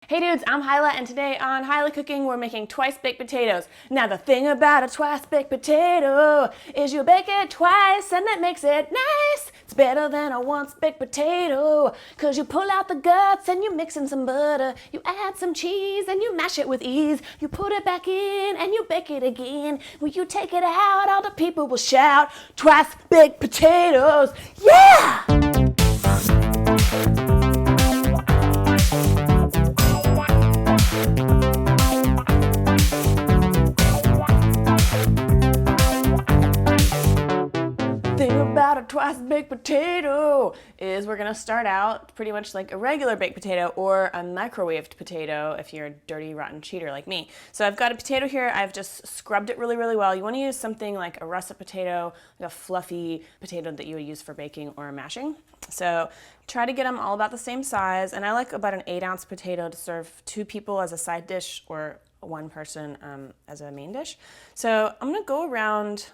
Hey dudes, I'm Hilah, and today on Hilah Cooking, we're making twice baked potatoes. Now the thing about a twice baked potato is you bake it twice and that makes it nice. It's better than a once baked potato, cause you pull out the guts and you mix in some butter. You add some cheese and you mash it with ease. You put it back in and you bake it again. When you take it out, all the people will shout, twice baked potatoes, yeah! About a twice baked potato is we're gonna start out pretty much like a regular baked potato or a microwaved potato if you're a dirty rotten cheater like me. So I've got a potato here. I've just scrubbed it really well. You want to use something like a russet potato, like a fluffy potato that you would use for baking or mashing. So try to get them all about the same size, and I like about an 8-ounce potato to serve 2 people as a side dish or 1 person as a main dish. So I'm gonna go around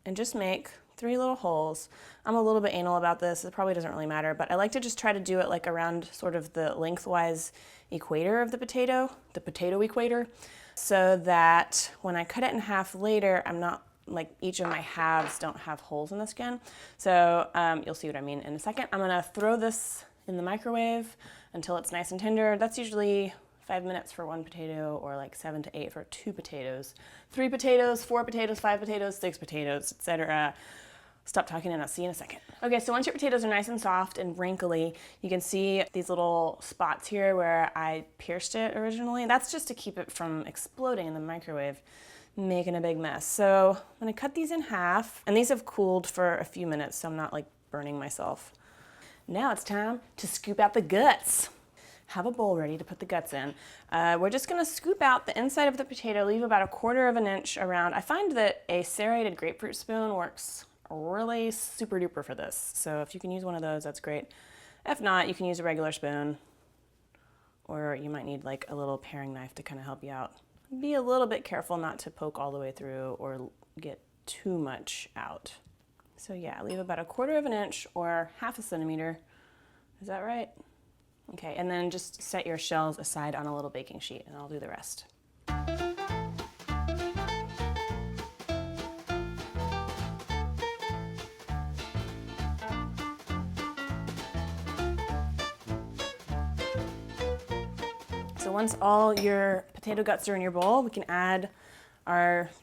and just make 3 little holes. I'm a little bit anal about this. It probably doesn't really matter, but I like to just try to do it like around sort of the lengthwise equator of the potato equator, so that when I cut it in half later, I'm not like each of my halves don't have holes in the skin. So you'll see what I mean in a second. I'm gonna throw this in the microwave until it's nice and tender. That's usually 5 minutes for 1 potato, or like 7 to 8 for 2 potatoes. 3 potatoes, 4 potatoes, 5 potatoes, 6 potatoes, etc. Stop talking and I'll see you in a second. Okay, so once your potatoes are nice and soft and wrinkly, you can see these little spots here where I pierced it originally. That's just to keep it from exploding in the microwave, making a big mess. So I'm gonna cut these in half, and these have cooled for a few minutes, so I'm not like burning myself. Now it's time to scoop out the guts. Have a bowl ready to put the guts in. We're just gonna scoop out the inside of the potato, leave about 1/4 of an inch around. I find that a serrated grapefruit spoon works really super duper for this. So if you can use one of those, that's great. If not, you can use a regular spoon, or you might need like a little paring knife to kind of help you out. Be a little bit careful not to poke all the way through or get too much out. So yeah, leave about 1/4 of an inch or 1/2 centimeter. Is that right? Okay, and then just set your shells aside on a little baking sheet and I'll do the rest. So once all your potato guts are in your bowl, we can add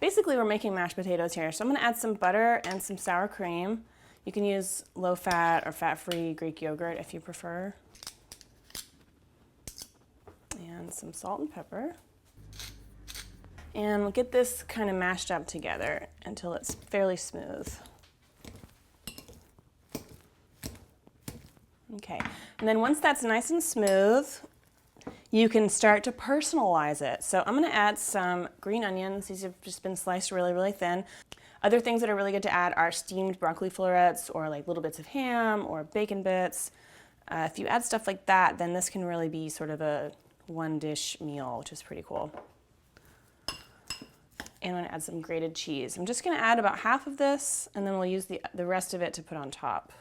basically we're making mashed potatoes here. So I'm gonna add some butter and some sour cream. You can use low fat or fat-free Greek yogurt if you prefer. And some salt and pepper. And we'll get this kind of mashed up together until it's fairly smooth. Okay, and then once that's nice and smooth, you can start to personalize it. So I'm gonna add some green onions. These have just been sliced really thin. Other things that are really good to add are steamed broccoli florets, or like little bits of ham or bacon bits. If you add stuff like that, then this can really be sort of a 1-dish meal, which is pretty cool. And I'm gonna add some grated cheese. I'm just gonna add about half of this, and then we'll use the rest of it to put on top.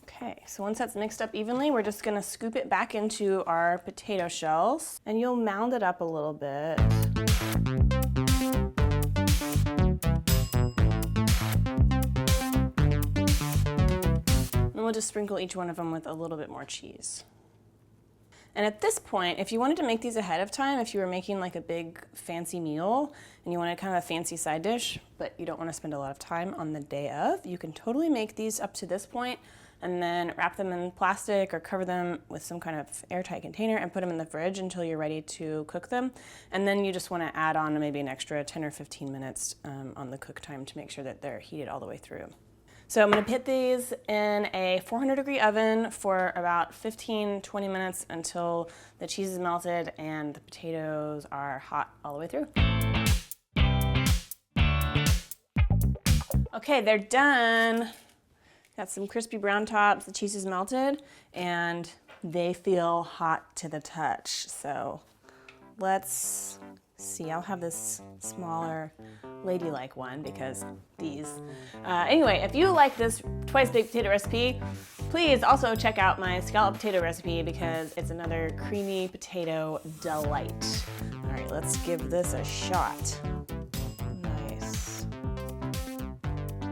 Okay, so once that's mixed up evenly, we're just gonna scoop it back into our potato shells, and you'll mound it up a little bit. And we'll just sprinkle each one of them with a little bit more cheese. And at this point, if you wanted to make these ahead of time, if you were making like a big fancy meal and you wanted kind of a fancy side dish, but you don't want to spend a lot of time on the day of, you can totally make these up to this point and then wrap them in plastic or cover them with some kind of airtight container and put them in the fridge until you're ready to cook them. And then you just want to add on maybe an extra 10 or 15 minutes on the cook time to make sure that they're heated all the way through. So I'm going to put these in a 400-degree oven for about 15-20 minutes until the cheese is melted and the potatoes are hot all the way through. Okay, they're done. Got some crispy brown tops, the cheese is melted, and they feel hot to the touch. So let's see. I'll have this smaller ladylike one because these. Anyway, if you like this twice baked potato recipe, please also check out my scallop potato recipe because it's another creamy potato delight. All right, let's give this a shot. Nice.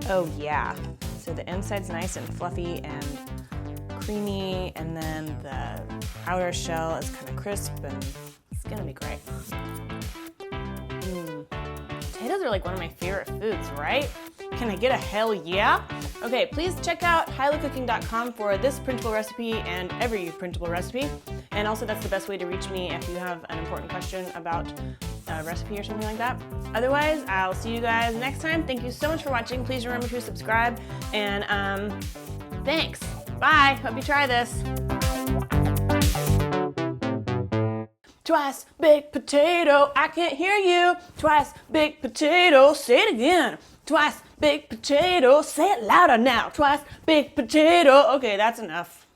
Oh yeah. So the inside's nice and fluffy and creamy, and then the outer shell is kind of crisp, and it's gonna be great. Potatoes are like one of my favorite foods, right? Can I get a hell yeah? Okay, please check out HilahCooking.com for this printable recipe and every printable recipe. And also that's the best way to reach me if you have an important question about a recipe or something like that. Otherwise, I'll see you guys next time. Thank you so much for watching. Please remember to subscribe, and thanks. Bye. Hope you try this. Twice baked potato, I can't hear you. Twice baked potato, say it again. Twice baked potato, say it louder now. Twice baked potato. Okay, that's enough.